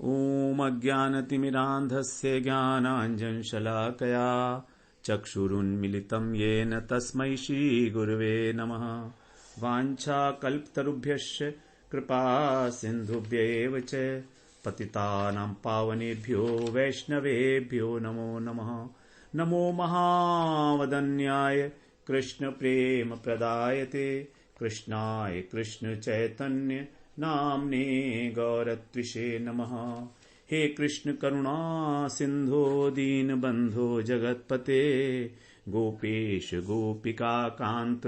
ॐ अज्ञानतिमिरान्धस्य ज्ञानाञ्जनशलाकया चक्षुरुन्मिलितं येन तस्मै श्रीगुरवे नमः। वाञ्छाकल्पतरुभ्यश्च कृपा सिन्धुभ्यैव च पतितानां पावनेभ्यो वैष्णवेभ्यो नमो नमः। नमो महावदन्याय कृष्णप्रेमप्रदायते कृष्णाय कृष्णचैतन्य नाम्ने गौरत्विषे नमः। हे कृष्ण करुणा सिंधो दीनबंधो जगत्पते गोपेश गोपिका कांत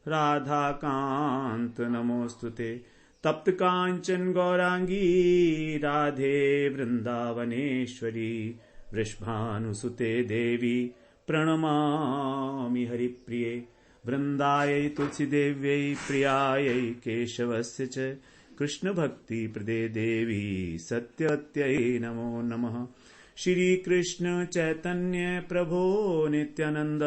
राधा कांत नमोस्तुते। तप्त कांचन गौरांगी राधे वृंदावनेश्वरी वृषभानुसुते देवी प्रणमामि हरिप्रिये। वृंदायै तुलसीदेव्यै प्रियायै केशवस्य च कृष्ण भक्ति प्रदे देवी सत्यवत्यै नमो नमः। श्री कृष्ण चैतन्य प्रभो नित्यानंद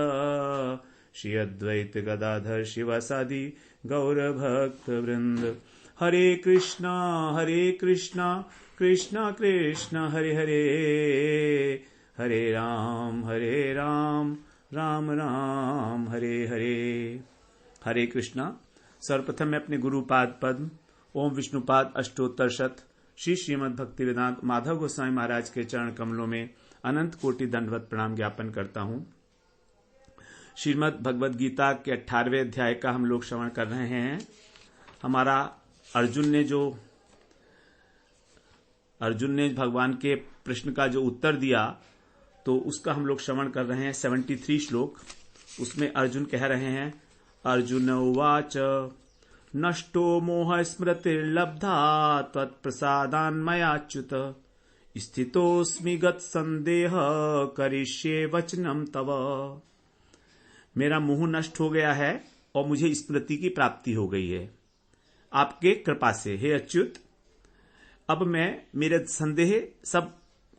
श्री अद्वैत गदाधर शिवासादि गौर भक्त वृंद। हरे कृष्णा कृष्णा कृष्णा हरे हरे हरे राम राम राम हरे हरे। हरे कृष्णा। सर्वप्रथम मैं अपने गुरुपाद पद्म ओम विष्णुपाद अष्टोत्तर शत श्री श्रीमद् भक्ति वेदांत माधव गोस्वामी महाराज के चरण कमलों में अनंत कोटि दंडवत प्रणाम ज्ञापन करता हूं। श्रीमद् भगवद गीता के 18वें अध्याय का हम लोग श्रवण कर रहे हैं। हमारा अर्जुन ने भगवान के प्रश्न का जो उत्तर दिया तो उसका हम लोग श्रवण कर रहे हैं। 73 श्लोक उसमें अर्जुन कह रहे हैं। अर्जुन उवाच नष्टो मोह स्मृतिर्लब्धा त्वत्प्रसादान्मयाच्युत स्थितोऽस्मि गत संदेह करिष्ये वचनम तव। मेरा मोह नष्ट हो गया है और मुझे स्मृति की प्राप्ति हो गई है आपके कृपा से हे अच्युत। अब मेरे संदेह सब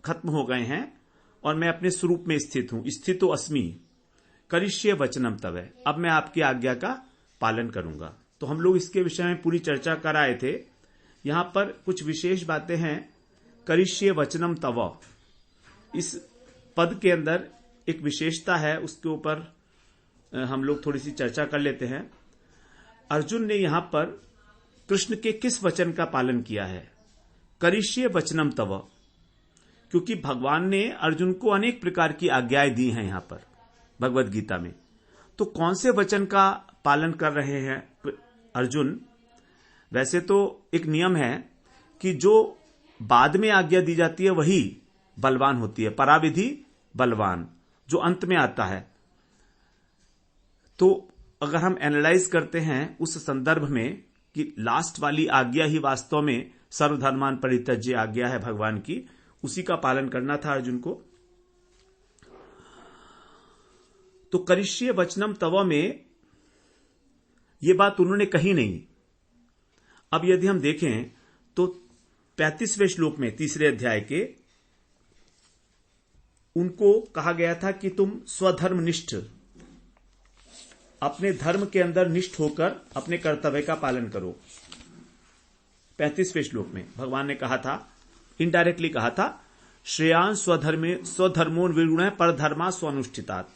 खत्म हो गए हैं और मैं अपने स्वरूप में स्थित हूं। स्थितो अस्मि करिष्ये वचनम तव। अब मैं आपकी आज्ञा का पालन करूंगा। तो हम लोग इसके विषय में पूरी चर्चा कर आए थे। यहां पर कुछ विशेष बातें हैं। करिष्ये वचनम तव इस पद के अंदर एक विशेषता है, उसके ऊपर हम लोग थोड़ी सी चर्चा कर लेते हैं। अर्जुन ने यहां पर कृष्ण के किस वचन का पालन किया है? करिष्ये वचनम तव, क्योंकि भगवान ने अर्जुन को अनेक प्रकार की आज्ञाएं दी हैं यहां पर भगवद गीता में। तो कौन से वचन का पालन कर रहे हैं अर्जुन? वैसे तो एक नियम है कि जो बाद में आज्ञा दी जाती है वही बलवान होती है, पराविधि बलवान, जो अंत में आता है। तो अगर हम एनालाइज करते हैं उस संदर्भ में कि लास्ट वाली आज्ञा ही वास्तव में सर्वधर्मान परित्यज्य आज्ञा है भगवान की, उसी का पालन करना था अर्जुन को। तो करिष्ये वचनम तव में यह बात उन्होंने कही नहीं। अब यदि हम देखें तो 35वें श्लोक में तीसरे अध्याय के उनको कहा गया था कि तुम स्वधर्मनिष्ठ, अपने धर्म के अंदर निष्ठ होकर अपने कर्तव्य का पालन करो। 35वें श्लोक में भगवान ने कहा था, इनडायरेक्टली कहा था, श्रेयान स्वधर्मो विगुण परधर्मा स्वानुष्ठितात।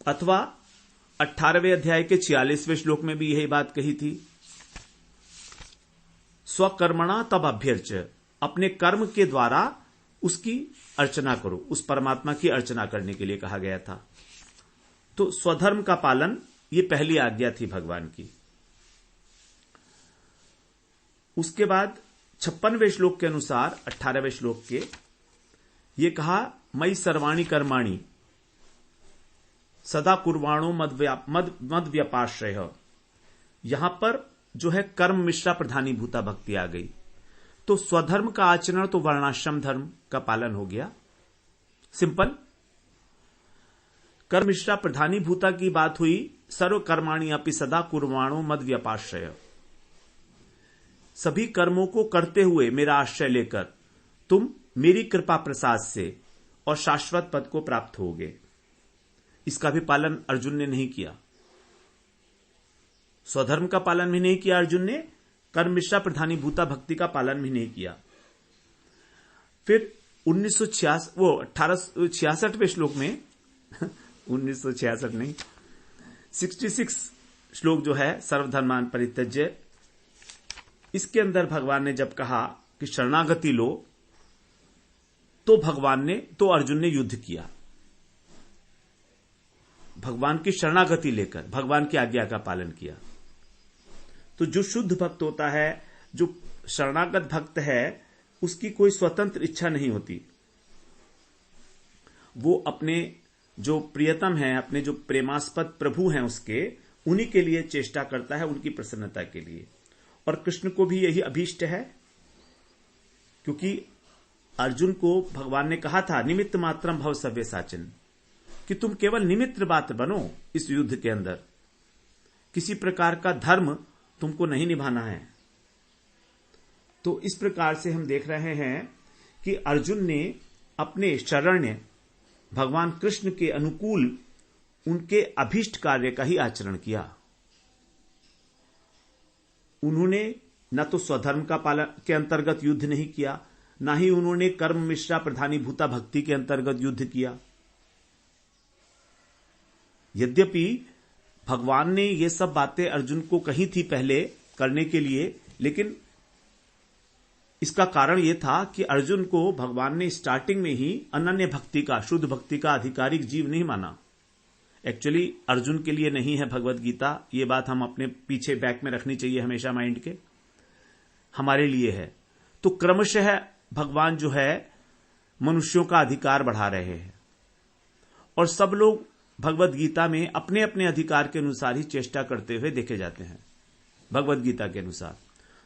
अथवा 18वें अध्याय के 46वें श्लोक में भी यही बात कही थी, स्वकर्मणा तब अभ्यर्च, अपने कर्म के द्वारा उसकी अर्चना करो, उस परमात्मा की अर्चना करने के लिए कहा गया था। तो स्वधर्म का पालन ये पहली आज्ञा थी भगवान की। उसके बाद 56वें श्लोक के अनुसार 18वें श्लोक के ये कहा, मयि सर्वाणि कर्माणि सदा कुर्वाणो मद व्यपाश्रय। यहां पर जो है कर्म मिश्रा प्रधानी भूता भक्ति आ गई। तो स्वधर्म का आचरण तो वर्णाश्रम धर्म का पालन हो गया, सिंपल। कर्म मिश्रा प्रधानी भूता की बात हुई, सर्व कर्माणि अपि सदा कुर्वाणो मद व्यपाश्रय। सभी कर्मों को करते हुए मेरा आश्रय लेकर तुम मेरी कृपा प्रसाद से और शाश्वत पद को प्राप्त होगे। इसका भी पालन अर्जुन ने नहीं किया। स्वधर्म का पालन भी नहीं किया अर्जुन ने, कर्म मिश्रा प्रधानी भूता भक्ति का पालन भी नहीं किया। फिर 1866वें श्लोक में 1966 नहीं 66 श्लोक जो है सर्वधर्मान परित्यज्य, इसके अंदर भगवान ने जब कहा कि शरणागति लो, तो अर्जुन ने युद्ध किया। भगवान की शरणागति लेकर भगवान की आज्ञा का पालन किया। तो जो शुद्ध भक्त होता है, जो शरणागत भक्त है, उसकी कोई स्वतंत्र इच्छा नहीं होती। वो अपने जो प्रियतम है, अपने जो प्रेमास्पद प्रभु हैं उसके, उन्हीं के लिए चेष्टा करता है, उनकी प्रसन्नता के लिए। और कृष्ण को भी यही अभीष्ट है, क्योंकि अर्जुन को भगवान ने कहा था निमित्त मात्रम भव सव्यसाचिन, कि तुम केवल निमित्त मात्र बनो इस युद्ध के अंदर, किसी प्रकार का धर्म तुमको नहीं निभाना है। तो इस प्रकार से हम देख रहे हैं कि अर्जुन ने अपने शरण्य भगवान कृष्ण के अनुकूल उनके अभीष्ट कार्य का ही आचरण किया। उन्होंने न तो स्वधर्म का पालन के अंतर्गत युद्ध नहीं किया, ना ही उन्होंने कर्म मिश्रा प्रधानी भूता भक्ति के अंतर्गत युद्ध किया। यद्यपि भगवान ने ये सब बातें अर्जुन को कही थी पहले करने के लिए, लेकिन इसका कारण यह था कि अर्जुन को भगवान ने स्टार्टिंग में ही अनन्य भक्ति का, शुद्ध भक्ति का आधिकारिक जीव नहीं माना। एक्चुअली अर्जुन के लिए नहीं है भगवत गीता, ये बात हम अपने पीछे बैक में रखनी चाहिए हमेशा माइंड के, हमारे लिए है। तो क्रमशः भगवान जो है मनुष्यों का अधिकार बढ़ा रहे हैं, और सब लोग भगवत गीता में अपने अपने अधिकार के अनुसार ही चेष्टा करते हुए देखे जाते हैं भगवत गीता के अनुसार।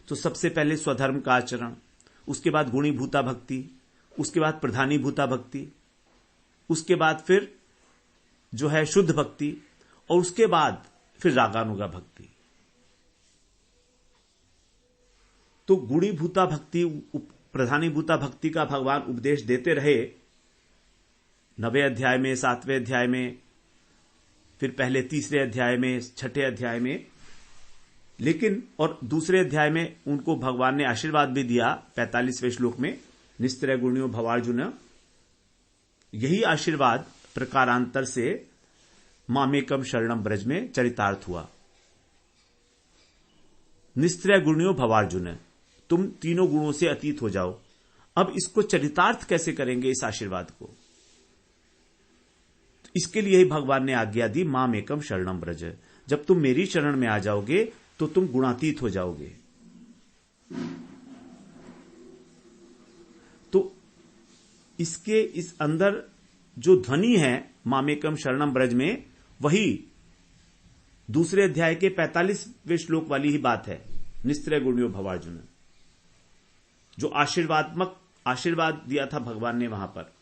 तो सबसे पहले स्वधर्म का आचरण, उसके बाद गुणी भूता भक्ति, उसके बाद प्रधानी भूता भक्ति, उसके बाद फिर जो है शुद्ध भक्ति, और उसके बाद फिर रागानुगा भक्ति। तो गुणी भूता भक्ति, प्रधानी भूता भक्ति का भगवान उपदेश देते रहे 9वें अध्याय में, 7वें अध्याय में, फिर पहले 3रे अध्याय में, 6ठे अध्याय में, लेकिन और दूसरे अध्याय में उनको भगवान ने आशीर्वाद भी दिया 45वें श्लोक में, निस्त्रय गुणियो भवार्जुन। यही आशीर्वाद प्रकारांतर से मामेकम शरणम ब्रज में चरितार्थ हुआ। निस्त्रय गुणियो भवार्जुन, तुम तीनों गुणों से अतीत हो जाओ। अब इसको चरितार्थ कैसे करेंगे इस आशीर्वाद को? इसके लिए ही भगवान ने आज्ञा दी मामेकम शरणम ब्रज। जब तुम मेरी शरण में आ जाओगे तो तुम गुणातीत हो जाओगे। तो इसके इस अंदर जो ध्वनि है मामेकम शरणम ब्रज में, वही दूसरे अध्याय के 45वें श्लोक वाली ही बात है, निस्त्रय गुणियो भवार्जुन, जो आशीर्वाद दिया था भगवान ने वहां पर।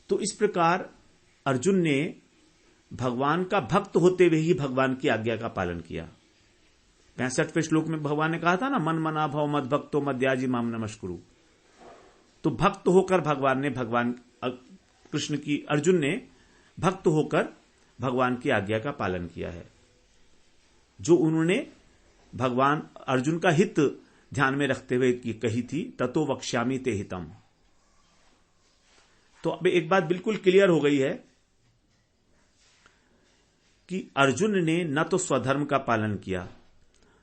तो इस प्रकार अर्जुन ने भगवान का भक्त होते हुए ही भगवान की आज्ञा का पालन किया। 65वें श्लोक में भगवान ने कहा था ना, मन मना भव मद भक्तो मद्याजी माम नमस्कुरु। तो भक्त होकर भगवान कृष्ण की, अर्जुन ने भक्त होकर भगवान की आज्ञा का पालन किया है। जो उन्होंने भगवान अर्जुन का हित ध्यान में रखते हुए कही थी, ततो वक्ष्यामि ते हितम। तो अब एक बात बिल्कुल क्लियर हो गई है कि अर्जुन ने न तो स्वधर्म का पालन किया,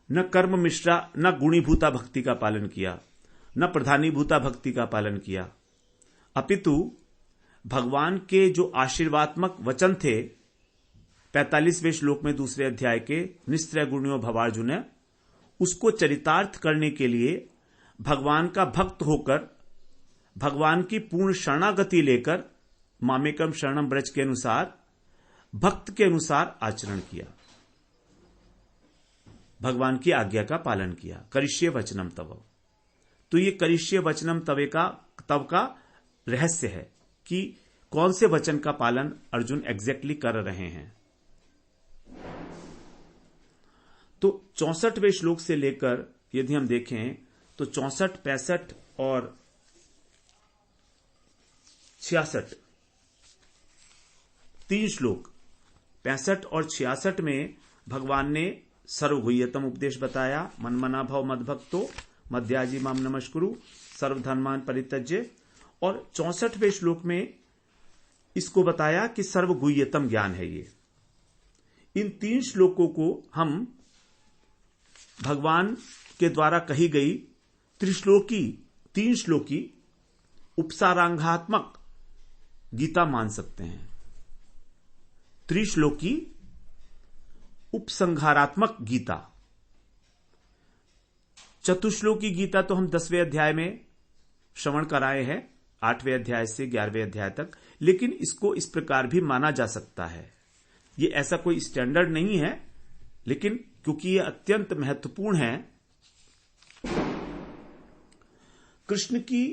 न कर्म मिश्रा, न गुणीभूता भक्ति का पालन किया, न प्रधानीभूता भक्ति का पालन किया, अपितु भगवान के जो आशीर्वात्मक वचन थे 45वें श्लोक में दूसरे अध्याय के, निस्त्रय गुणियो भवार्जुन, उसको चरितार्थ करने के लिए भगवान का भक्त होकर भगवान की पूर्ण शरणागति लेकर मामेकम शरणम ब्रज के अनुसार, भक्त के अनुसार आचरण किया, भगवान की आज्ञा का पालन किया। करिष्ये वचनम तव। तो ये करिष्ये वचनम तव का रहस्य है कि कौन से वचन का पालन अर्जुन एग्जैक्टली कर रहे हैं। तो 64वें श्लोक से लेकर यदि हम देखें तो 64, 65 और 66, 3 श्लोक 65 और 66 में भगवान ने सर्वगुह्यतम उपदेश बताया, मन मना भव मद भक्तो मध्याजी माम नमस्कुरु सर्वधर्मान परित्यज्य। और 64वें श्लोक में इसको बताया कि सर्वगुह्यतम ज्ञान है ये। इन 3 श्लोकों को हम भगवान के द्वारा कही गई 3 श्लोकी उपसारांगात्मक गीता मान सकते हैं। त्रिश्लोकी उपसंहारात्मक गीता। चतुश्लोकी गीता तो हम 10वें अध्याय में श्रवण कराए हैं, 8वें अध्याय से 11वें अध्याय तक, लेकिन इसको इस प्रकार भी माना जा सकता है। ये ऐसा कोई स्टैंडर्ड नहीं है, लेकिन क्योंकि ये अत्यंत महत्वपूर्ण है, कृष्ण की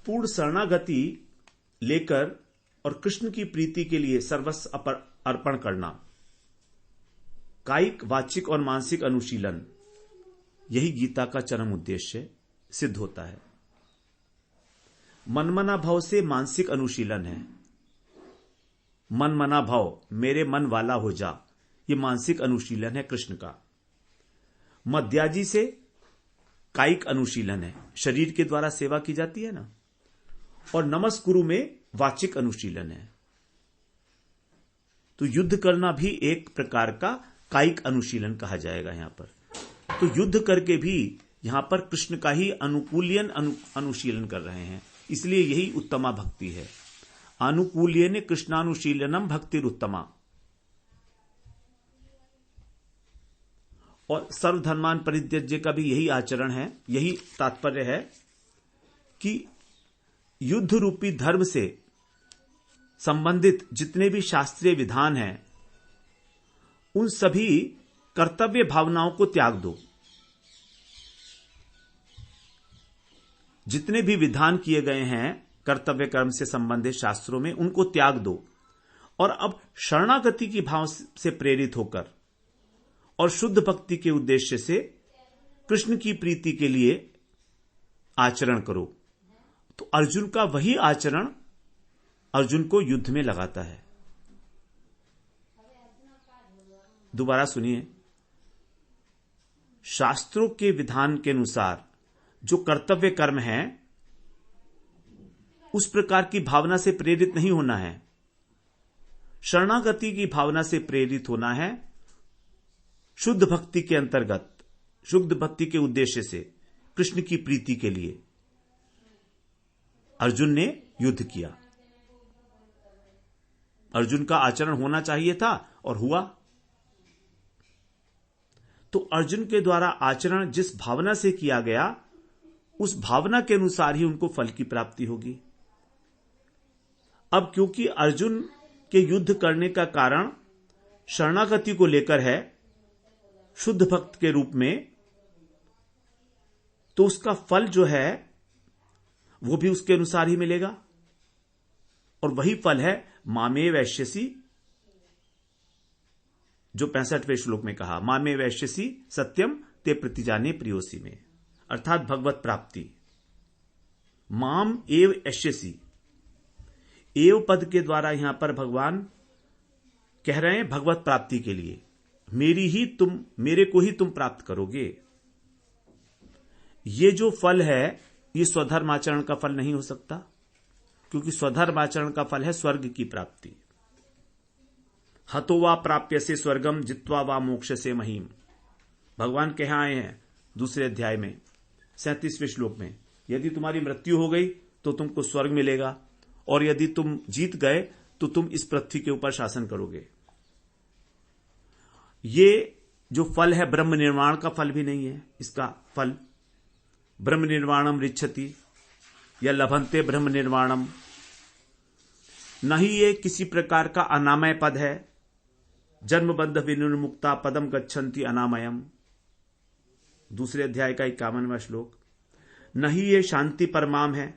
पूर्ण शरणागति लेकर और कृष्ण की प्रीति के लिए सर्वस्व अर्पण करना, कायिक, वाचिक और मानसिक अनुशीलन, यही गीता का चरम उद्देश्य सिद्ध होता है। मनमना भाव से मानसिक अनुशीलन है। मनमना भाव, मेरे मन वाला हो जा, ये मानसिक अनुशीलन है कृष्ण का। मध्याजी से कायिक अनुशीलन है, शरीर के द्वारा सेवा की जाती है ना। और नमस्कुरु में वाचिक अनुशीलन है। तो युद्ध करना भी एक प्रकार का कायिक अनुशीलन कहा जाएगा यहां पर। तो युद्ध करके भी यहां पर कृष्ण का ही अनुकूल्यन अनुशीलन कर रहे हैं, इसलिए यही उत्तमा भक्ति है। अनुकूल्यन कृष्णानुशीलनम भक्तिर उत्तमा। और सर्वधर्मान परित्यज्य का भी यही आचरण है, यही तात्पर्य है कि युद्ध रूपी धर्म से संबंधित जितने भी शास्त्रीय विधान हैं, उन सभी कर्तव्य भावनाओं को त्याग दो। जितने भी विधान किए गए हैं कर्तव्य कर्म से संबंधित शास्त्रों में, उनको त्याग दो और अब शरणागति की भाव से प्रेरित होकर और शुद्ध भक्ति के उद्देश्य से कृष्ण की प्रीति के लिए आचरण करो। तो अर्जुन का वही आचरण अर्जुन को युद्ध में लगाता है। दोबारा सुनिए, शास्त्रों के विधान के अनुसार जो कर्तव्य कर्म है, उस प्रकार की भावना से प्रेरित नहीं होना है। शरणागति की भावना से प्रेरित होना है, शुद्ध भक्ति के अंतर्गत, शुद्ध भक्ति के उद्देश्य से, कृष्ण की प्रीति के लिए अर्जुन ने युद्ध किया। अर्जुन का आचरण होना चाहिए था और हुआ। तो अर्जुन के द्वारा आचरण जिस भावना से किया गया, उस भावना के अनुसार ही उनको फल की प्राप्ति होगी। अब क्योंकि अर्जुन के युद्ध करने का कारण शरणागति को लेकर है, शुद्ध भक्त के रूप में, तो उसका फल जो है वो भी उसके अनुसार ही मिलेगा। और वही फल है मामे वैश्यसी, जो 65वें श्लोक में कहा, मामे वैश्यसी सत्यम ते प्रतिजाने प्रियोसी में, अर्थात भगवत प्राप्ति। माम एव ऐश्यसी, एव पद के द्वारा यहां पर भगवान कह रहे हैं भगवत प्राप्ति के लिए, मेरे को ही तुम प्राप्त करोगे। ये जो फल है, ये स्वधर्माचरण का फल नहीं हो सकता, क्योंकि स्वधर्माचरण का फल है स्वर्ग की प्राप्ति। हतो वा प्राप्य से स्वर्गम जित्वा वा मोक्ष से महीम, भगवान कह आए हैं दूसरे अध्याय में 37वें श्लोक में, यदि तुम्हारी मृत्यु हो गई तो तुमको स्वर्ग मिलेगा, और यदि तुम जीत गए तो तुम इस पृथ्वी के ऊपर शासन करोगे। ये जो फल है ब्रह्म निर्वाण का फल भी नहीं है। इसका फल ब्रह्म निर्वाणम रिच्छति या लभंते ब्रह्म निर्वाणम, नहीं ये किसी प्रकार का अनामय पद है। जन्मबद्ध विनिर्मुक्ता पदम गच्छन्ति अनामयम, दूसरे अध्याय का 51वां श्लोक। नहीं ये शांति परमाम है,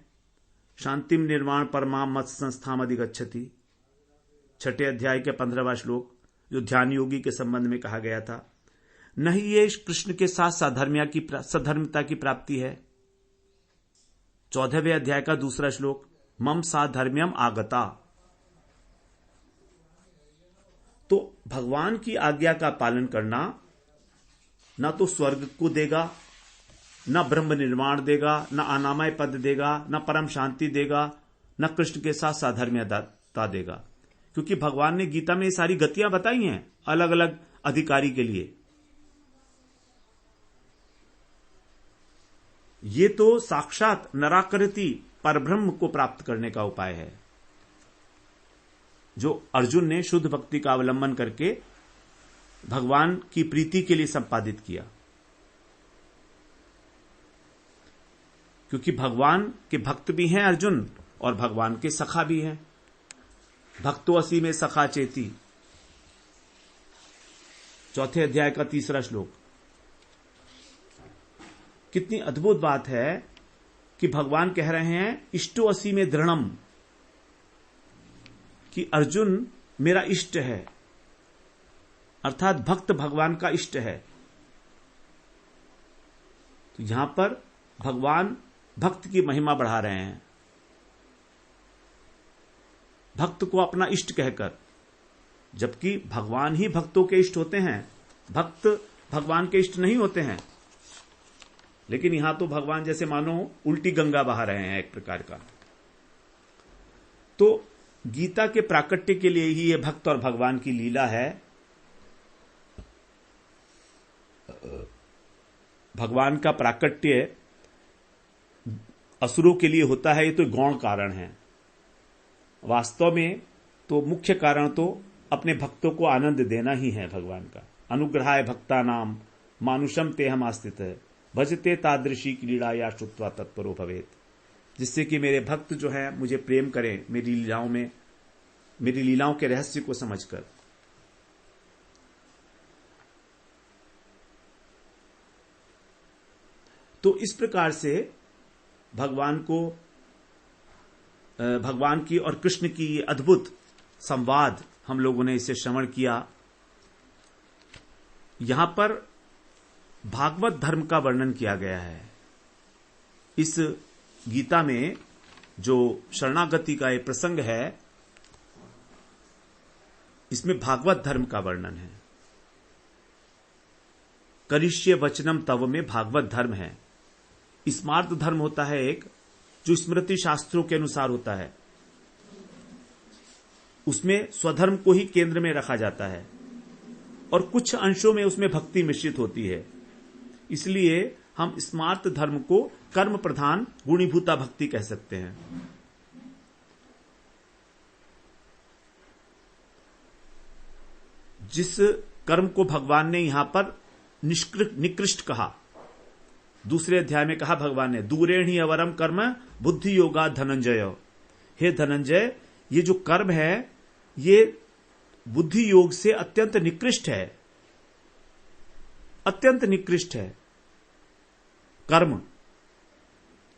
शांतिम निर्वाण परमाम मत संस्थाम अधिगच्छति, 6 अध्याय के 15वां श्लोक, जो ध्यान योगी के संबंध में कहा गया था। नहीं ये कृष्ण के साथ सधर्मिता की प्राप्ति है, 14वें अध्याय का 2 श्लोक, मम साधर्म्यम आगता। तो भगवान की आज्ञा का पालन करना ना तो स्वर्ग को देगा, न ब्रह्म निर्माण देगा, न अनामय पद देगा, न परम शांति देगा, न कृष्ण के साथ साधर्म्यता देगा। क्योंकि भगवान ने गीता में ये सारी गतियां बताई हैं अलग अलग अधिकारी के लिए। ये तो साक्षात नराकृति परब्रह्म को प्राप्त करने का उपाय है, जो अर्जुन ने शुद्ध भक्ति का अवलंबन करके भगवान की प्रीति के लिए संपादित किया। क्योंकि भगवान के भक्त भी हैं अर्जुन और भगवान के सखा भी हैं। भक्तो असी में सखा चेती, 4 अध्याय का 3 श्लोक। कितनी अद्भुत बात है कि भगवान कह रहे हैं इष्टो असी में दृढ़म, कि अर्जुन मेरा इष्ट है, अर्थात भक्त भगवान का इष्ट है। तो यहां पर भगवान भक्त की महिमा बढ़ा रहे हैं, भक्त को अपना इष्ट कहकर, जबकि भगवान ही भक्तों के इष्ट होते हैं, भक्त भगवान के इष्ट नहीं होते हैं। लेकिन यहां तो भगवान जैसे मानो उल्टी गंगा बहा रहे हैं एक प्रकार का। तो गीता के प्राकट्य के लिए ही यह भक्त और भगवान की लीला है। भगवान का प्राकट्य असुरों के लिए होता है, ये तो गौण कारण है। वास्तव में तो मुख्य कारण तो अपने भक्तों को आनंद देना ही है भगवान का। अनुग्रहाय भक्ता नाम मानुषम ते हम आस्थित है, भजते तादृशी क्रीड़ा या श्रुत्वा तत्परो भवेत। जिससे कि मेरे भक्त जो है मुझे प्रेम करें मेरी लीलाओं में, मेरी लीलाओं के रहस्य को समझकर। तो इस प्रकार से भगवान की और कृष्ण की ये अद्भुत संवाद हम लोगों ने इसे श्रवण किया। यहां पर भागवत धर्म का वर्णन किया गया है। इस गीता में जो शरणागति का एक प्रसंग है, इसमें भागवत धर्म का वर्णन है। करिष्ये वचनम तव में भागवत धर्म है। स्मार्त धर्म होता है एक, जो स्मृति शास्त्रों के अनुसार होता है, उसमें स्वधर्म को ही केंद्र में रखा जाता है और कुछ अंशों में उसमें भक्ति मिश्रित होती है। इसलिए हम स्मार्त धर्म को कर्म प्रधान गुणीभूता भक्ति कह सकते हैं। जिस कर्म को भगवान ने यहां पर निकृष्ट कहा, दूसरे अध्याय में कहा भगवान ने, दूरेणी अवरम कर्म बुद्धि योगा धनंजय। हे धनंजय, ये जो कर्म है ये बुद्धि योग से अत्यंत निकृष्ट है, अत्यंत निकृष्ट है कर्म।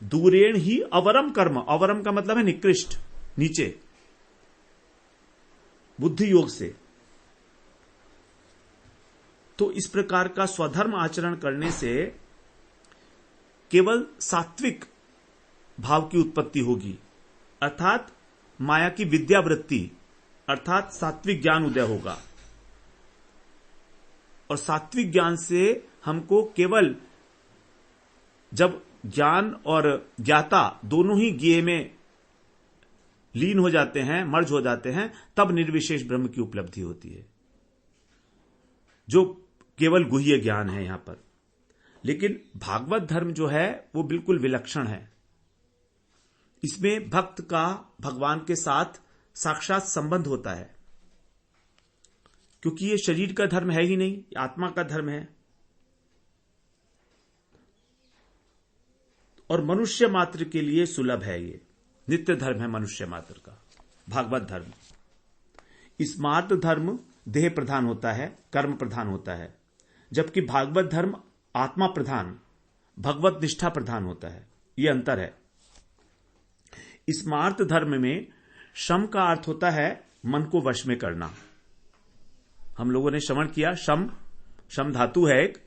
दूरेण ही अवरम कर्म, अवरम का मतलब है निकृष्ट, नीचे, बुद्धि योग से। तो इस प्रकार का स्वधर्म आचरण करने से केवल सात्विक भाव की उत्पत्ति होगी, अर्थात माया की विद्यावृत्ति, अर्थात सात्विक ज्ञान उदय होगा। और सात्विक ज्ञान से हमको केवल जब ज्ञान और ज्ञाता दोनों ही ज्ञेय में लीन हो जाते हैं, मर्ज हो जाते हैं, तब निर्विशेष ब्रह्म की उपलब्धि होती है, जो केवल गुह्य ज्ञान है यहां पर। लेकिन भागवत धर्म जो है वो बिल्कुल विलक्षण है। इसमें भक्त का भगवान के साथ साक्षात संबंध होता है, क्योंकि ये शरीर का धर्म है ही नहीं, आत्मा का धर्म है। और मनुष्य मात्र के लिए सुलभ है, ये नित्य धर्म है मनुष्य मात्र का भागवत धर्म। स्मार्त धर्म देह प्रधान होता है, कर्म प्रधान होता है, जबकि भागवत धर्म आत्मा प्रधान, भगवत निष्ठा प्रधान होता है। यह अंतर है। स्मार्त धर्म में शम का अर्थ होता है मन को वश में करना। हम लोगों ने श्रवण किया, शम धातु है एक,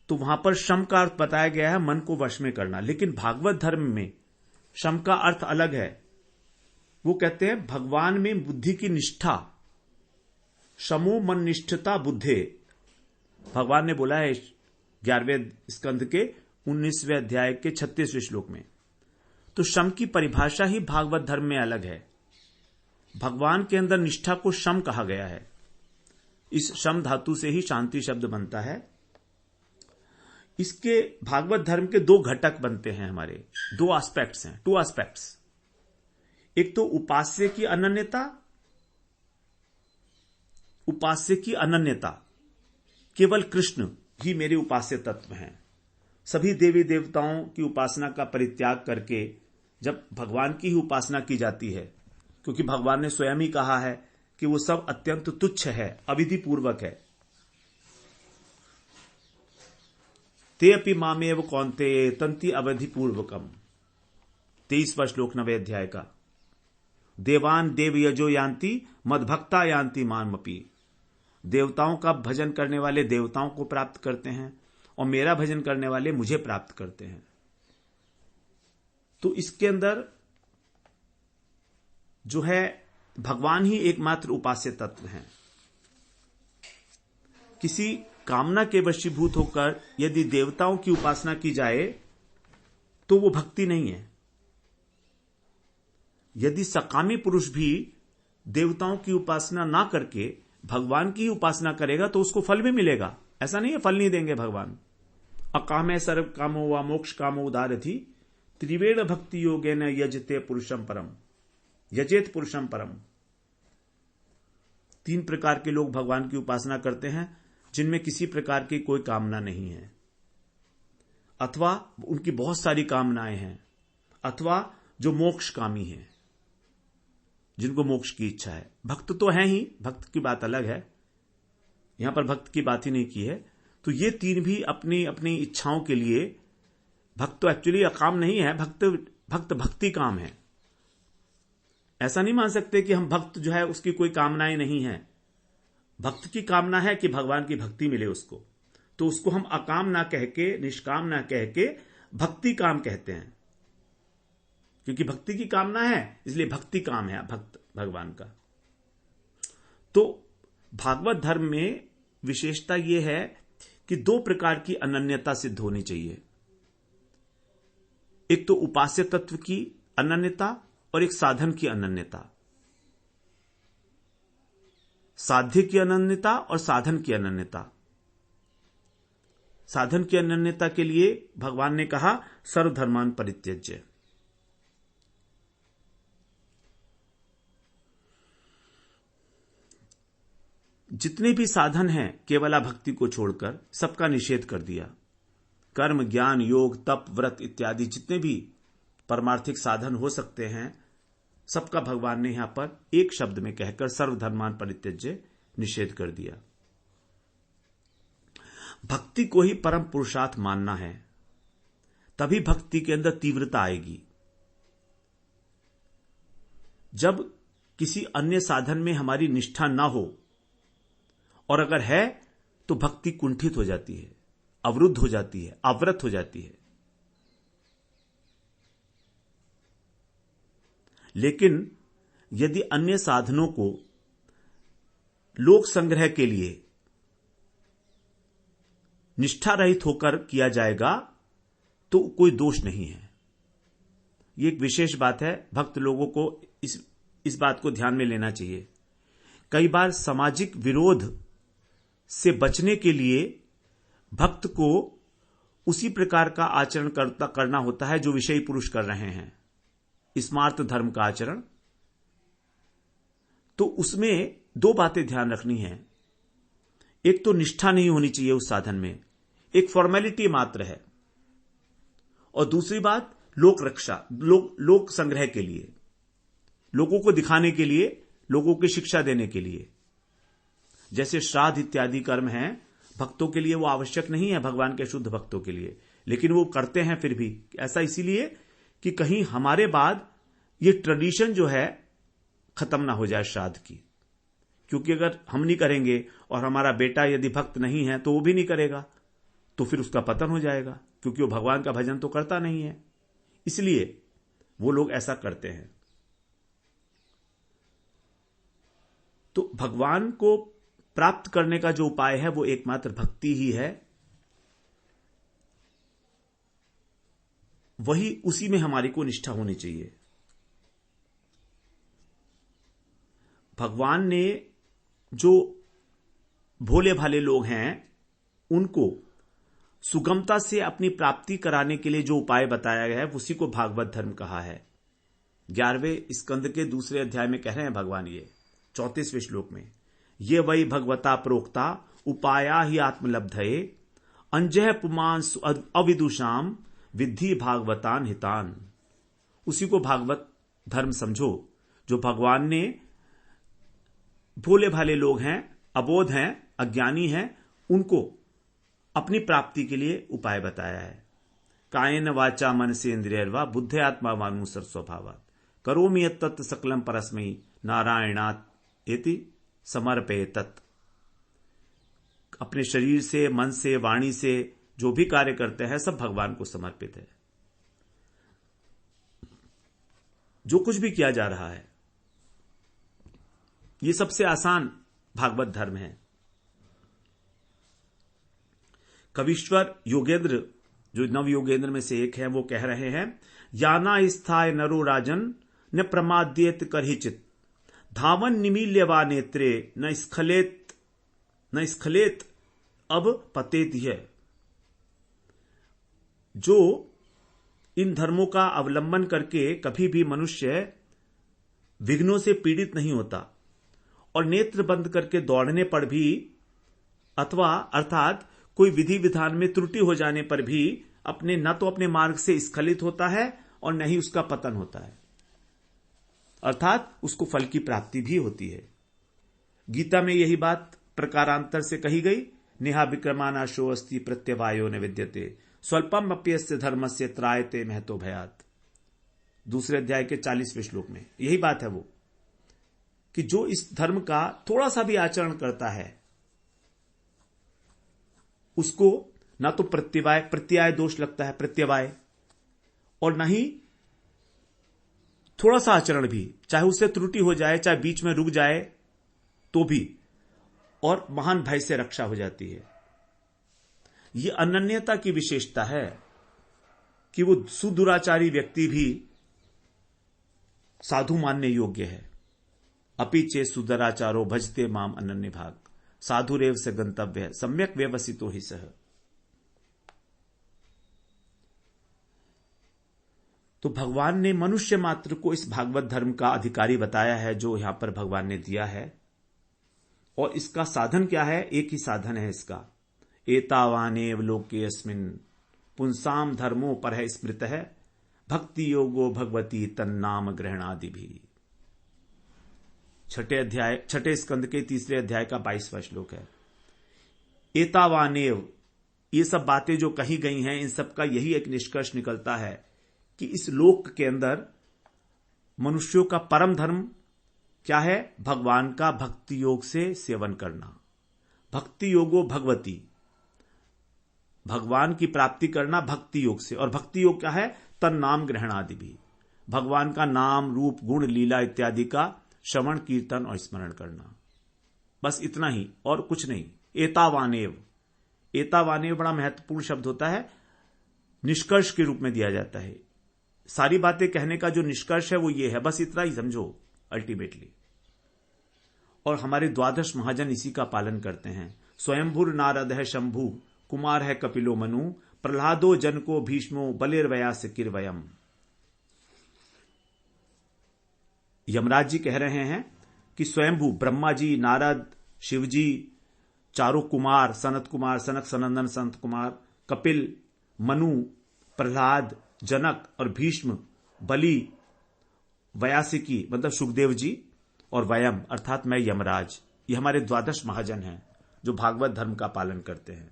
तो वहां पर शम का अर्थ बताया गया है मन को वश में करना। लेकिन भागवत धर्म में शम का अर्थ अलग है। वो कहते हैं भगवान में बुद्धि की निष्ठा, शमो मन निष्ठता बुद्धे। भगवान ने बोला है 11वें स्कंध के 19वें अध्याय के 36वें श्लोक में। तो शम की परिभाषा ही भागवत धर्म में अलग है। भगवान के अंदर निष्ठा को शम कहा गया है। इस शम धातु से ही शांति शब्द बनता है। इसके भागवत धर्म के दो घटक बनते हैं, हमारे दो एस्पेक्ट्स हैं, 2 एस्पेक्ट्स। एक तो उपास्य की अनन्यता, उपास्य की अनन्यता, केवल कृष्ण ही मेरे उपास्य तत्व हैं। सभी देवी देवताओं की उपासना का परित्याग करके जब भगवान की ही उपासना की जाती है, क्योंकि भगवान ने स्वयं ही कहा है कि वो सब अत्यंत तुच्छ है, अविधि पूर्वक है। ते अपि मामेव कौन्तेय तंति अवधि पूर्वकम, 23वां श्लोक 9वें अध्याय का। देवान देव यजो यान्ति मद्भक्ता यान्ति मामपि। देवताओं का भजन करने वाले देवताओं को प्राप्त करते हैं और मेरा भजन करने वाले मुझे प्राप्त करते हैं। तो इसके अंदर जो है भगवान ही एकमात्र उपास्य तत्व हैं। किसी कामना के वशीभूत होकर यदि देवताओं की उपासना की जाए तो वो भक्ति नहीं है। यदि सकामी पुरुष भी देवताओं की उपासना ना करके भगवान की उपासना करेगा तो उसको फल भी मिलेगा। ऐसा नहीं है फल नहीं देंगे भगवान। अकामे सर्व कामो व मोक्ष कामो उदारधि त्रिवेण भक्ति योगेन यजते पुरुषम परम, यजेत पुरुषम परम। 3 प्रकार के लोग भगवान की उपासना करते हैं जिनमें किसी प्रकार की कोई कामना नहीं है, अथवा उनकी बहुत सारी कामनाएं हैं, अथवा जो मोक्ष कामी हैं, जिनको मोक्ष की इच्छा है। भक्त तो है ही, भक्त की बात अलग है, यहां पर भक्त की बात ही नहीं की है। तो ये 3 भी अपनी अपनी इच्छाओं के लिए, भक्त तो एक्चुअली अकाम नहीं है, भक्त भक्ति काम है। ऐसा नहीं मान सकते कि हम भक्त जो है उसकी कोई कामनाएं नहीं है। भक्त की कामना है कि भगवान की भक्ति मिले उसको, तो उसको हम अकाम ना कह के, निष्काम ना कह के भक्ति काम कहते हैं। क्योंकि भक्ति की कामना है इसलिए भक्ति काम है भक्त भगवान का। तो भागवत धर्म में विशेषता यह है कि 2 प्रकार की अनन्यता सिद्ध होनी चाहिए। एक तो उपास्य तत्व की अनन्यता और एक साधन की अनन्यता। साध्य की अनन्यता और साधन की अनन्यता। साधन की अनन्यता के लिए भगवान ने कहा सर्वधर्मान परित्यज्य। जितने भी साधन हैं केवला भक्ति को छोड़कर सबका निषेध कर दिया। कर्म, ज्ञान, योग, तप, व्रत इत्यादि जितने भी परमार्थिक साधन हो सकते हैं सबका भगवान ने यहां पर एक शब्द में कहकर सर्वधर्मान परित्यज्य निषेध कर दिया। भक्ति को ही परम पुरुषार्थ मानना है, तभी भक्ति के अंदर तीव्रता आएगी। जब किसी अन्य साधन में हमारी निष्ठा ना हो और अगर है तो भक्ति कुंठित हो जाती है, अवरुद्ध हो जाती है, अवरत हो जाती है। लेकिन यदि अन्य साधनों को लोक संग्रह के लिए निष्ठा रहित होकर किया जाएगा तो कोई दोष नहीं है। यह एक विशेष बात है, भक्त लोगों को इस बात को ध्यान में लेना चाहिए। कई बार सामाजिक विरोध से बचने के लिए भक्त को उसी प्रकार का आचरण करना होता है जो विषयी पुरुष कर रहे हैं, स्मार्त धर्म का आचरण। तो उसमें 2 बातें ध्यान रखनी है। एक तो निष्ठा नहीं होनी चाहिए उस साधन में, एक फॉर्मेलिटी मात्र है। और दूसरी बात लोक रक्षा, लोक संग्रह के लिए, लोगों को दिखाने के लिए, लोगों की शिक्षा देने के लिए। जैसे श्राद्ध इत्यादि कर्म हैं, भक्तों के लिए वो आवश्यक नहीं है, भगवान के शुद्ध भक्तों के लिए, लेकिन वो करते हैं फिर भी। ऐसा इसीलिए कि कहीं हमारे बाद ये ट्रेडिशन जो है खत्म ना हो जाए श्राद्ध की। क्योंकि अगर हम नहीं करेंगे और हमारा बेटा यदि भक्त नहीं है तो वो भी नहीं करेगा, तो फिर उसका पतन हो जाएगा, क्योंकि वो भगवान का भजन तो करता नहीं है। इसलिए वो लोग ऐसा करते हैं। तो भगवान को प्राप्त करने का जो उपाय है वो एकमात्र भक्ति ही है। वही उसी में हमारी को निष्ठा होनी चाहिए। भगवान ने जो भोले भाले लोग हैं उनको सुगमता से अपनी प्राप्ति कराने के लिए जो उपाय बताया गया है उसी को भागवत धर्म कहा है। 11वें स्कंद के दूसरे अध्याय में कह रहे हैं भगवान, ये 34वें श्लोक में, ये वही भगवता प्रोक्ता उपाया ही आत्मलब्धये अंजह पुमान अविदुषाम विद्धि भागवतान हितान। उसी को भागवत धर्म समझो जो भगवान ने भोले भाले लोग हैं, अबोध हैं, अज्ञानी हैं, उनको अपनी प्राप्ति के लिए उपाय बताया है। कायेन वाचा मन से इंद्रियर्वा बुद्धि आत्मा वानुसर स्वभावात् करोमि यत्तत् सकलम परस्मै नारायणात् एति समर्पयेतत्। अपने शरीर से, मन से, वाणी से जो भी कार्य करते हैं सब भगवान को समर्पित है। जो कुछ भी किया जा रहा है ये सबसे आसान भागवत धर्म है। कविश्वर योगेंद्र, जो नव योगेंद्र में से एक है, वो कह रहे हैं, याना स्थाय नरो राजन न प्रमाद्येत करहिचित धावन निमील्यवा नेत्रे न स्खलेत अब पतेत है। जो इन धर्मों का अवलंबन करके कभी भी मनुष्य विघ्नों से पीड़ित नहीं होता और नेत्र बंद करके दौड़ने पर भी अर्थात कोई विधि विधान में त्रुटि हो जाने पर भी न तो अपने मार्ग से स्खलित होता है और न ही उसका पतन होता है, अर्थात उसको फल की प्राप्ति भी होती है। गीता में यही बात प्रकारांतर से कही गई, नेहा विक्रमानाशो अस्ति प्रत्यवायो न विद्यते स्वल्पम अप्यस्य धर्मस्य त्रायते महतो भयात। दूसरे अध्याय के 40वें श्लोक में यही बात है वो कि जो इस धर्म का थोड़ा सा भी आचरण करता है उसको ना तो प्रत्यय दोष लगता है, प्रत्यवाय, और ना ही थोड़ा सा आचरण भी, चाहे उससे त्रुटि हो जाए, चाहे बीच में रुक जाए तो भी, और महान भय से रक्षा हो जाती है। यह अनन्यता की विशेषता है कि वो सुदुराचारी व्यक्ति भी साधु मानने योग्य है। अपिचे सुदराचारो भजते माम अनन्य भाग साधुरेव से गंतव्य है सम्यक व्यवसितो ही सह। तो भगवान ने मनुष्य मात्र को इस भागवत धर्म का अधिकारी बताया है जो यहां पर भगवान ने दिया है। और इसका साधन क्या है? एक ही साधन है इसका, एतावानेव लोकेऽस्मिन् पुंसाम धर्मो पर है स्मृत है भक्ति योगो भगवती तन्नाम ग्रहणादि भी। छठे स्कंद के 3 अध्याय का 22वां श्लोक है। एतावानेव, ये सब बातें जो कही गई हैं इन सब का यही एक निष्कर्ष निकलता है कि इस लोक के अंदर मनुष्यों का परम धर्म क्या है? भगवान का भक्ति योग से सेवन करना। भक्ति योगो भगवती, भगवान की प्राप्ति करना भक्ति योग से। और भक्ति योग क्या है? तन नाम ग्रहण आदि भी, भगवान का नाम रूप गुण लीला इत्यादि का श्रवण कीर्तन और स्मरण करना, बस इतना ही और कुछ नहीं। एतावानेव, एतावानेव बड़ा महत्वपूर्ण शब्द होता है, निष्कर्ष के रूप में दिया जाता है। सारी बातें कहने का जो निष्कर्ष है वो ये है, बस इतना ही समझो अल्टीमेटली। और हमारे द्वादश महाजन इसी का पालन करते हैं। स्वयंभुर नारद है शंभु, कुमार है कपिलो मनु, प्रहलादो जनको भीष्मो बलिर्वयास किरवयम। यमराज जी कह रहे हैं कि स्वयंभू ब्रह्मा जी, नारद, शिवजी, चारों कुमार, सनत कुमार, सनक सनंदन संत कुमार, कपिल, मनु, प्रहलाद, जनक और भीष्म, बलि, वयासिकी मतलब सुखदेव जी, और वयम अर्थात मैं यमराज, ये हमारे द्वादश महाजन हैं जो भागवत धर्म का पालन करते हैं।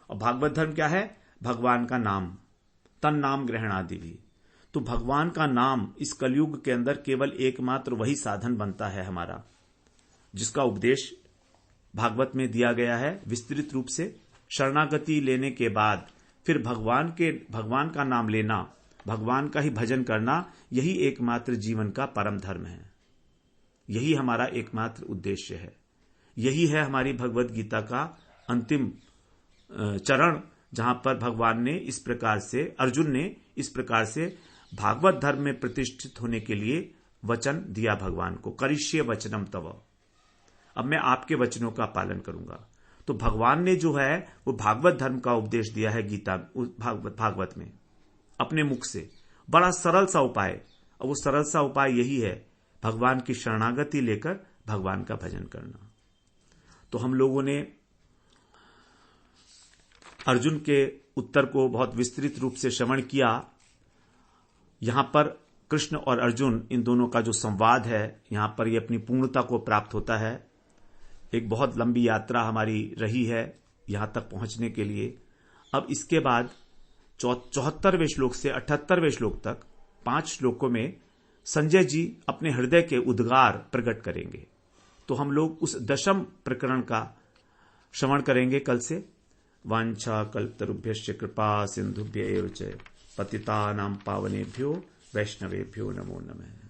और भागवत धर्म क्या है? भगवान का नाम, तन नाम ग्रहण आदि भी। तो भगवान का नाम इस कलयुग के अंदर केवल एकमात्र वही साधन बनता है हमारा, जिसका उपदेश भागवत में दिया गया है विस्तृत रूप से। शरणागति लेने के बाद फिर भगवान का नाम लेना, भगवान का ही भजन करना, यही एकमात्र जीवन का परम धर्म है। यही हमारा एकमात्र उद्देश्य है। यही है हमारी भगवत गीता का अंतिम चरण, जहां पर भगवान ने इस प्रकार से, अर्जुन ने इस प्रकार से भागवत धर्म में प्रतिष्ठित होने के लिए वचन दिया भगवान को, करिष्ये वचनम तव, अब मैं आपके वचनों का पालन करूंगा। तो भगवान ने जो है वो भागवत धर्म का उपदेश दिया है गीता भागवत में अपने मुख से, बड़ा सरल सा उपाय। और वो सरल सा उपाय यही है, भगवान की शरणागति लेकर भगवान का भजन करना। तो हम लोगों ने अर्जुन के उत्तर को बहुत विस्तृत रूप से श्रवण किया। यहां पर कृष्ण और अर्जुन, इन दोनों का जो संवाद है, यहां पर ये अपनी पूर्णता को प्राप्त होता है। एक बहुत लंबी यात्रा हमारी रही है यहां तक पहुंचने के लिए। अब इसके बाद 74वें श्लोक से 78वें श्लोक तक 5 श्लोकों में संजय जी अपने हृदय के उद्गार प्रकट करेंगे। तो हम लोग उस 10वें प्रकरण का श्रवण करेंगे कल से। वांछा कल्पतरुभ्यश्च कृपा सिंधुभ्य एव च पतितानां पावनेभ्यो वैष्णवेभ्यो नमो नमः।